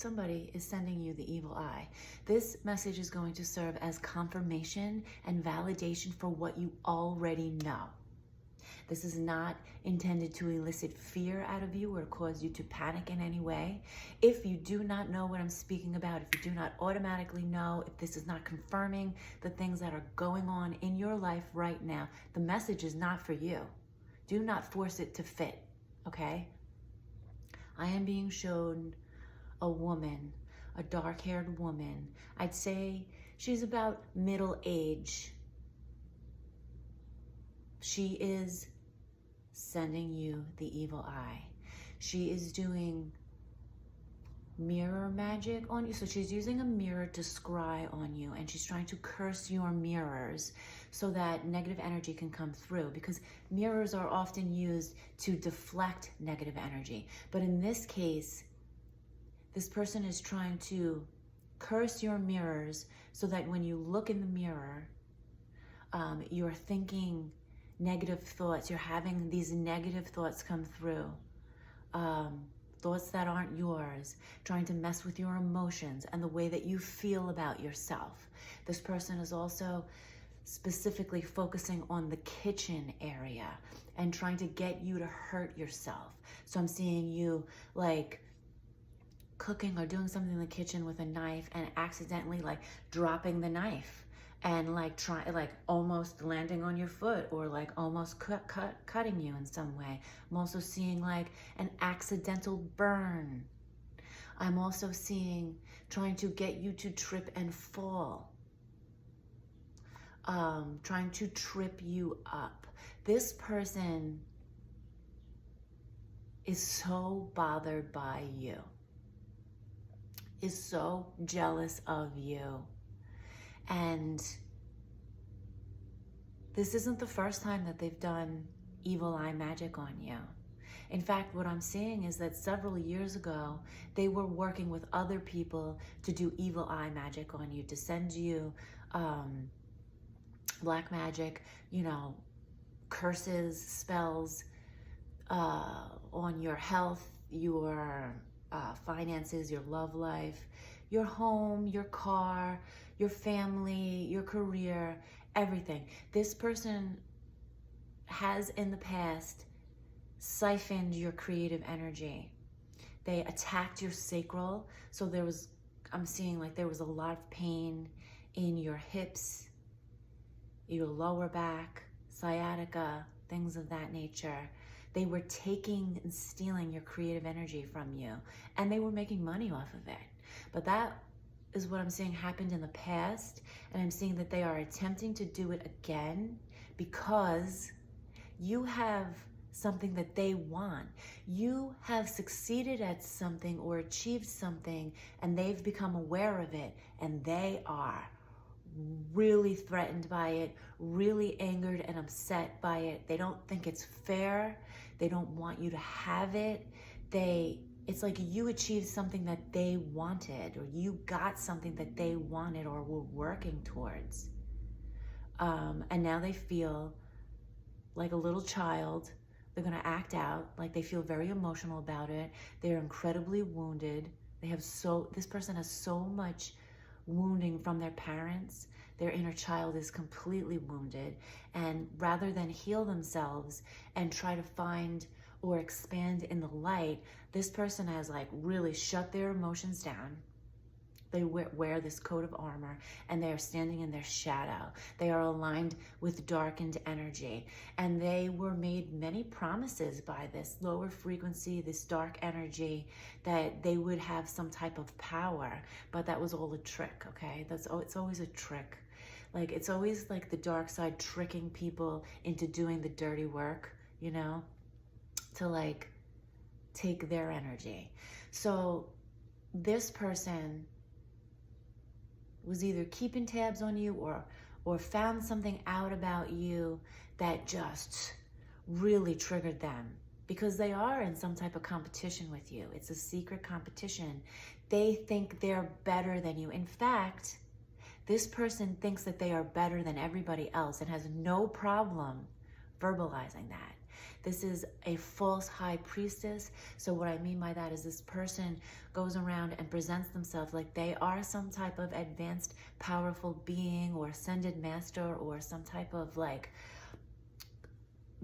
somebody is sending you the evil eye. This message is going to serve as confirmation and validation for what you already know. This is not intended to elicit fear out of you or cause you to panic in any way. If you do not know what I'm speaking about, if you do not automatically know, if this is not confirming the things that are going on in your life right now, the message is not for you. Do not force it to fit, okay? I am being shown a woman, a dark-haired woman. I'd say she's about middle age. She is sending you the evil eye. She is doing mirror magic on you. So she's using a mirror to scry on you, and she's trying to curse your mirrors so that negative energy can come through, because mirrors are often used to deflect negative energy. But in this case, this person is trying to curse your mirrors so that when you look in the mirror, you're thinking negative thoughts. You're having these negative thoughts come through. Thoughts that aren't yours, trying to mess with your emotions and the way that you feel about yourself. This person is also specifically focusing on the kitchen area and trying to get you to hurt yourself. So I'm seeing you like cooking or doing something in the kitchen with a knife and accidentally like dropping the knife and like almost landing on your foot, or like almost cutting you in some way. I'm also seeing like an accidental burn. I'm also seeing trying to get you to trip and fall. Trying to trip you up. This person is so bothered by you, is so jealous of you. And this isn't the first time that they've done evil eye magic on you. In fact, what I'm seeing is that several years ago, they were working with other people to do evil eye magic on you, to send you black magic, you know, curses, spells on your health, your finances, your love life, your home, your car, your family, your career, everything. This person has in the past siphoned your creative energy. They attacked your sacral. So I'm seeing like there was a lot of pain in your hips, your lower back, sciatica, things of that nature. They were taking and stealing your creative energy from you, and they were making money off of it. But that is what I'm seeing happened in the past, and I'm seeing that they are attempting to do it again because you have something that they want. You have succeeded at something or achieved something, and they've become aware of it, and they are really threatened by it, really angered and upset by it. They don't think it's fair. They don't want you to have it. It's like you achieved something that they wanted, or you got something that they wanted or were working towards. And now they feel like a little child. They're gonna act out like they feel very emotional about it. They're incredibly wounded. This person has so much wounding from their parents. Their inner child is completely wounded, and rather than heal themselves and try to find or expand in the light, this person has like really shut their emotions down. They wear this coat of armor, and they are standing in their shadow. They are aligned with darkened energy, and they were made many promises by this lower frequency, this dark energy, that they would have some type of power, but that was all a trick, okay? It's always a trick. Like, it's always like the dark side tricking people into doing the dirty work, you know, to like take their energy. So this person was either keeping tabs on you or found something out about you that just really triggered them, because they are in some type of competition with you. It's a secret competition. They think they're better than you. In fact, this person thinks that they are better than everybody else and has no problem verbalizing that. This is a false high priestess. So what I mean by that is this person goes around and presents themselves like they are some type of advanced, powerful being or ascended master or some type of like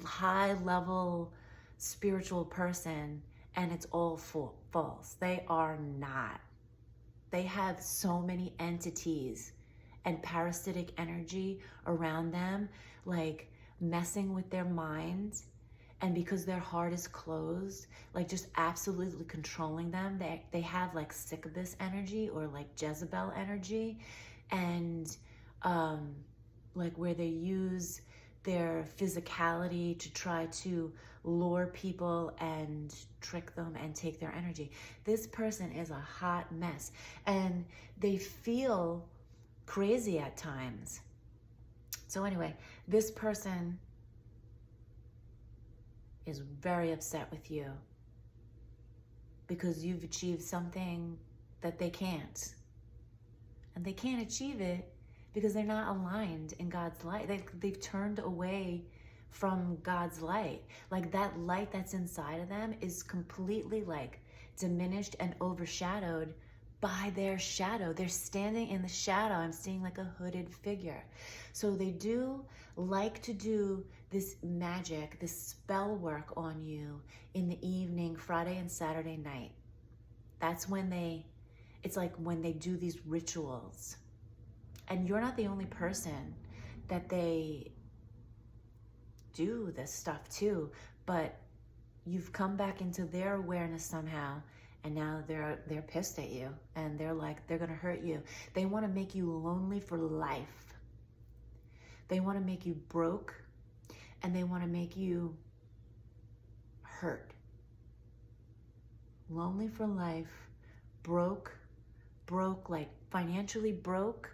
high level spiritual person, and it's all false. They are not. They have so many entities and parasitic energy around them, like messing with their minds. And because their heart is closed, like just absolutely controlling them, they have like Succubus energy or like Jezebel energy, and like where they use their physicality to try to lure people and trick them and take their energy. This person is a hot mess, and they feel crazy at times. So anyway, this person is very upset with you because you've achieved something that they can't. And they can't achieve it because they're not aligned in God's light. They've turned away from God's light. Like that light that's inside of them is completely like diminished and overshadowed by their shadow. They're standing in the shadow. I'm seeing like a hooded figure. So they do like to do this magic, this spell work on you in the evening, Friday and Saturday night. That's when it's like when they do these rituals. And you're not the only person that they do this stuff to, but you've come back into their awareness somehow, and now they're pissed at you, and they're gonna hurt you. They want to make you lonely for life. They want to make you broke, and they want to make you hurt. Lonely for life, broke, like financially broke,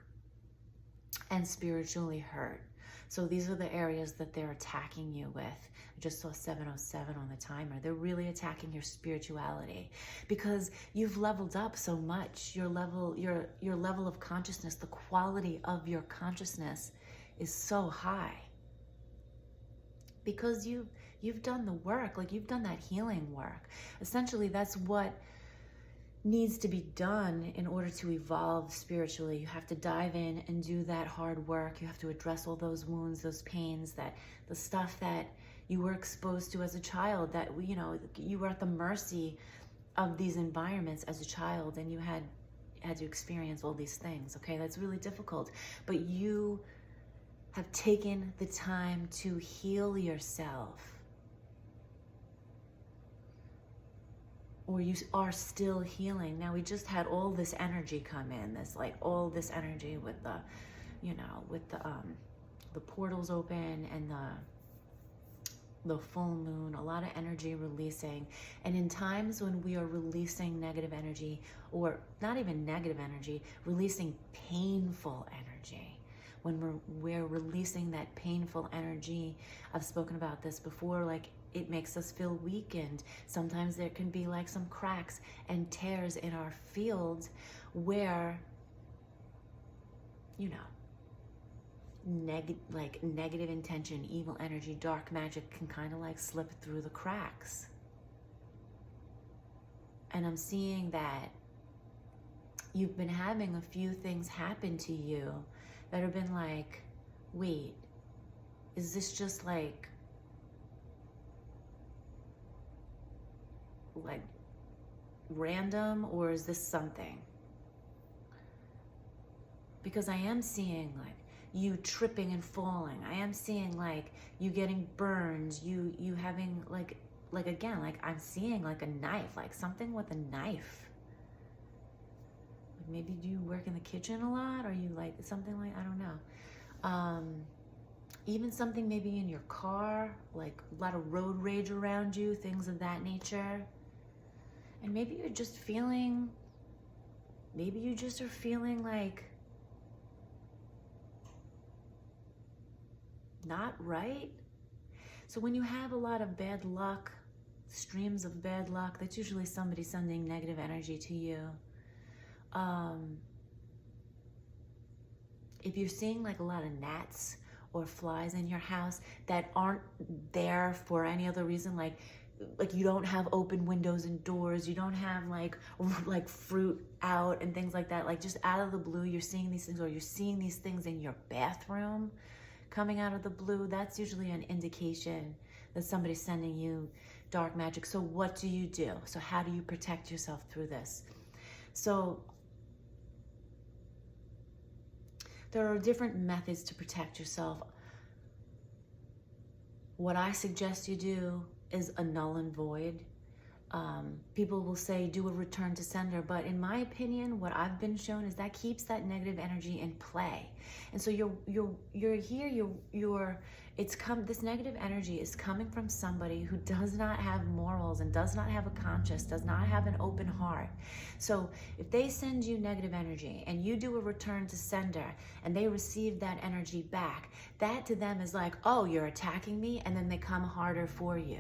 and spiritually hurt. So these are the areas that they're attacking you with. I just saw 707 on the timer. They're really attacking your spirituality because you've leveled up so much. Your level of consciousness, the quality of your consciousness is so high because you've done the work, like you've done that healing work. Essentially, that's what needs to be done in order to evolve spiritually. You have to dive in and do that hard work. You have to address all those wounds, those pains, the stuff that you were exposed to as a child, that you were at the mercy of these environments as a child, and you had to experience all these things. Okay, that's really difficult, but you have taken the time to heal yourself. Or you are still healing. Now we just had all this energy come in, all this energy with the portals open and the full moon, a lot of energy releasing. And in times when we are releasing negative energy, or not even negative energy, releasing painful energy, when we're releasing that painful energy, I've spoken about this before, like it makes us feel weakened. Sometimes there can be like some cracks and tears in our fields where, negative intention, evil energy, dark magic can kind of like slip through the cracks. And I'm seeing that you've been having a few things happen to you that have been like, wait, is this just like random, or is this something? Because I am seeing like you tripping and falling. I am seeing like you getting burned, you having like again, like I'm seeing like a knife, like something with a knife. Maybe do you work in the kitchen a lot? Or you like something like, I don't know. Even something maybe in your car, like a lot of road rage around you, things of that nature. And maybe you're just feeling, maybe you just are feeling like not right. So when you have a lot of bad luck, streams of bad luck, that's usually somebody sending negative energy to you. If you're seeing like a lot of gnats or flies in your house that aren't there for any other reason, like you don't have open windows and doors, you don't have like fruit out and things like that, like just out of the blue you're seeing these things, or you're seeing these things in your bathroom coming out of the blue, that's usually an indication that somebody's sending you dark magic. So what do you do? So how do you protect yourself through this? So there are different methods to protect yourself. What I suggest you do is a null and void. People will say do a return to sender, but in my opinion, what I've been shown is that keeps that negative energy in play. And so this negative energy is coming from somebody who does not have morals and does not have a conscience, does not have an open heart. So if they send you negative energy and you do a return to sender and they receive that energy back, that to them is like, oh, you're attacking me, and then they come harder for you.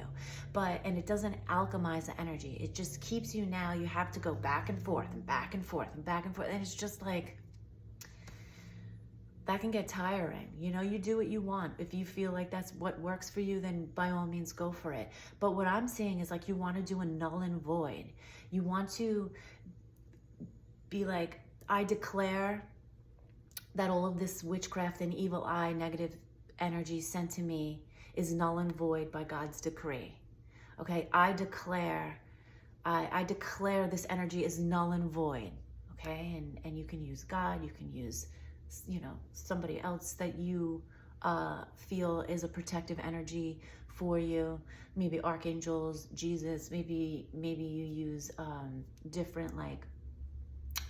And it doesn't alchemize the energy. It just keeps you, now you have to go back and forth and back and forth and back and forth. And it's just like, that can get tiring. You do what you want. If you feel like that's what works for you, then by all means go for it. But what I'm seeing is like, you want to do a null and void. You want to be like, I declare that all of this witchcraft and evil eye, negative energy sent to me is null and void by God's decree. Okay, I declare this energy is null and void. Okay, and you can use God, you can use somebody else that you feel is a protective energy for you. Maybe archangels, Jesus, maybe you use different like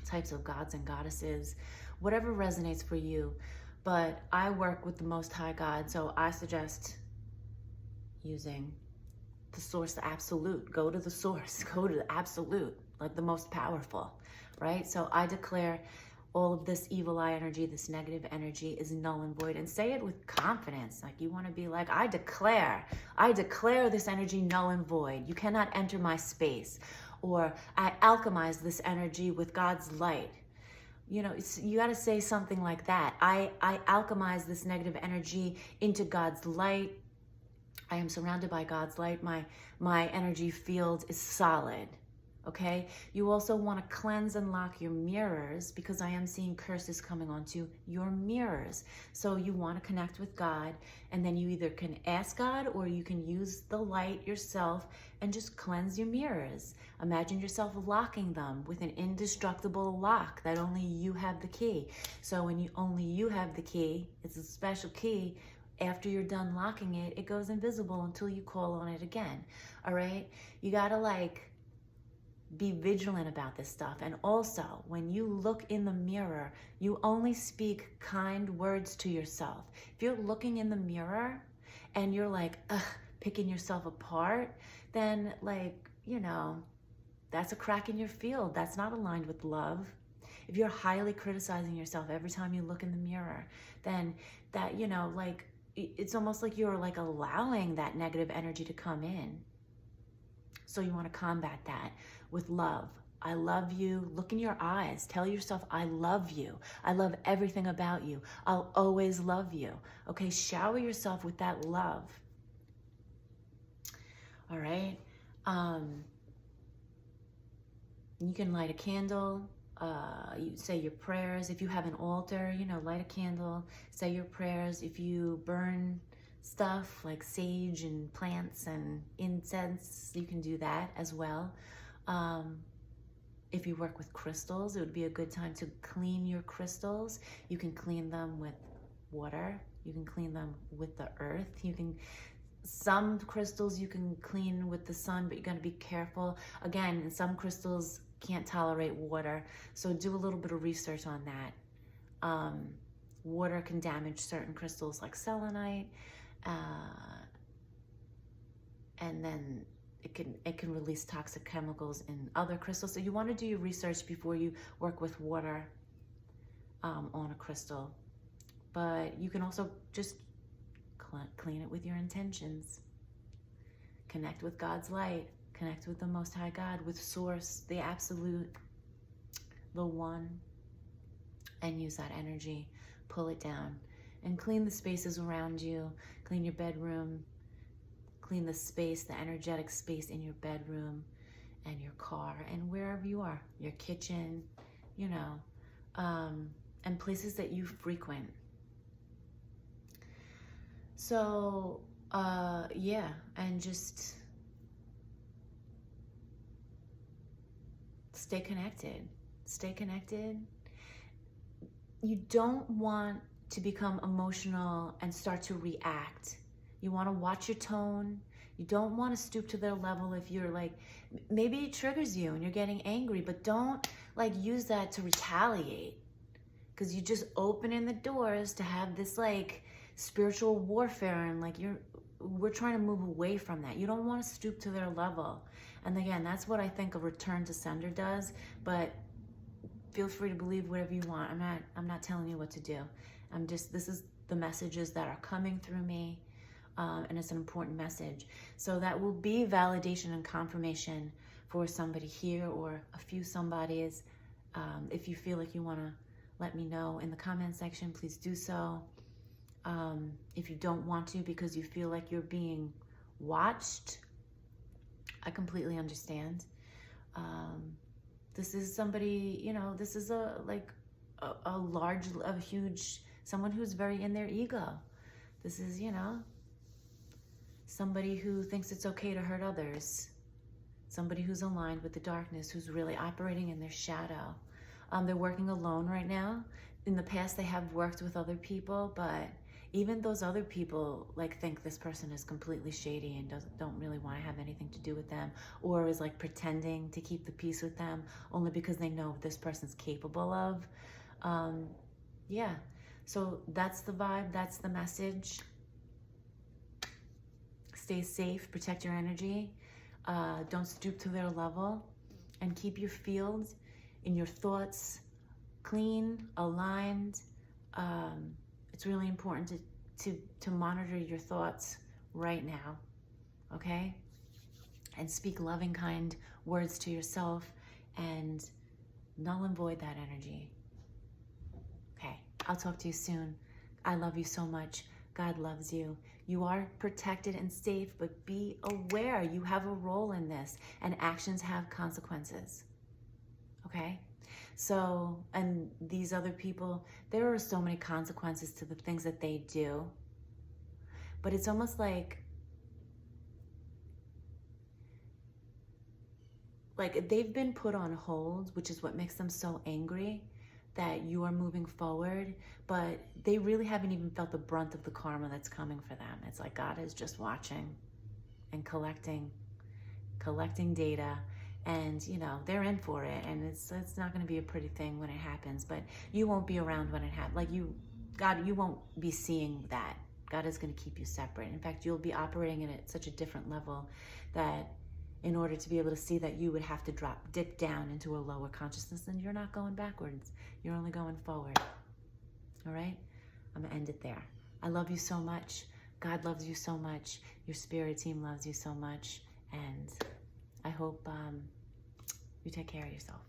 types of gods and goddesses, whatever resonates for you. But I work with the Most High God, so I suggest using the source, the absolute. Go to the source, go to the absolute, like the most powerful, right? So I declare all of this evil eye energy, this negative energy is null and void, and say it with confidence. Like you want to be like, I declare this energy null and void. You cannot enter my space. Or I alchemize this energy with God's light. You got to say something like that. I alchemize this negative energy into God's light. I am surrounded by God's light. My energy field is solid. Okay, you also want to cleanse and lock your mirrors, because I am seeing curses coming onto your mirrors. So you want to connect with God, and then you either can ask God or you can use the light yourself and just cleanse your mirrors. Imagine yourself locking them with an indestructible lock that only you have the key. So when only you have the key, it's a special key. After you're done locking it, it goes invisible until you call on it again. All right, you got to be vigilant about this stuff. And also, when you look in the mirror, you only speak kind words to yourself. If you're looking in the mirror and you're like, picking yourself apart, then that's a crack in your field. That's not aligned with love. If you're highly criticizing yourself every time you look in the mirror, then that, it's almost like you're allowing that negative energy to come in. So you want to combat that with love. I love you. Look in your eyes. Tell yourself, I love you. I love everything about you. I'll always love you. Okay, shower yourself with that love. All right. You can light a candle. You say your prayers. If you have an altar, light a candle, say your prayers. If you burn stuff like sage and plants and incense, you can do that as well. If you work with crystals, it would be a good time to clean your crystals. You can clean them with water. You can clean them with the earth. Some crystals you can clean with the sun, but you got to be careful. Again, some crystals can't tolerate water, so do a little bit of research on that. Water can damage certain crystals like selenite, and then it can release toxic chemicals in other crystals. So you want to do your research before you work with water on a crystal. But you can also just clean it with your intentions. Connect with God's light. Connect with the Most High God, with Source, the Absolute, the One, and use that energy. Pull it down and clean the spaces around you. Clean your bedroom, clean the space, the energetic space in your bedroom and your car and wherever you are, your kitchen, you know, and places that you frequent. So, yeah, and just stay connected. Stay connected. You don't want to become emotional and start to react. You want to watch your tone. You don't want to stoop to their level if you're like, maybe it triggers you and you're getting angry, but don't like use that to retaliate, because you just opening the doors to have this like spiritual warfare, and like we're trying to move away from that. You don't want to stoop to their level. And again, that's what I think a return to sender does, but feel free to believe whatever you want. I'm not telling you what to do. This is the messages that are coming through me, and it's an important message. So that will be validation and confirmation for somebody here or a few somebodies. If you feel like you want to let me know in the comment section, please do so. If you don't want to because you feel like you're being watched, I completely understand. This is somebody, you know, this is a huge, someone who's very in their ego. This is, you know, somebody who thinks it's okay to hurt others. Somebody who's aligned with the darkness, who's really operating in their shadow. They're working alone right now. In the past, they have worked with other people, but even those other people like think this person is completely shady and don't really want to have anything to do with them, or is like pretending to keep the peace with them only because they know what this person's capable of. Yeah, so that's the vibe, that's the message. Stay safe, protect your energy, don't stoop to their level, and keep your field in your thoughts clean, aligned. It's really important to monitor your thoughts right now, okay? And speak loving, kind words to yourself and null and void that energy. Okay, I'll talk to you soon. I love you so much. God loves you. You are protected and safe, but be aware you have a role in this, and actions have consequences, okay? So, and these other people, there are so many consequences to the things that they do, but it's almost like they've been put on hold, which is what makes them so angry that you are moving forward, but they really haven't even felt the brunt of the karma that's coming for them. It's like God is just watching and collecting data. And, you know, they're in for it, and it's not going to be a pretty thing when it happens, but you won't be around when it happens. Like you won't be seeing that. God is going to keep you separate. In fact, you'll be operating at such a different level that in order to be able to see that, you would have to dip down into a lower consciousness, and you're not going backwards. You're only going forward. All right? I'm going to end it there. I love you so much. God loves you so much. Your spirit team loves you so much. And I hope you take care of yourself.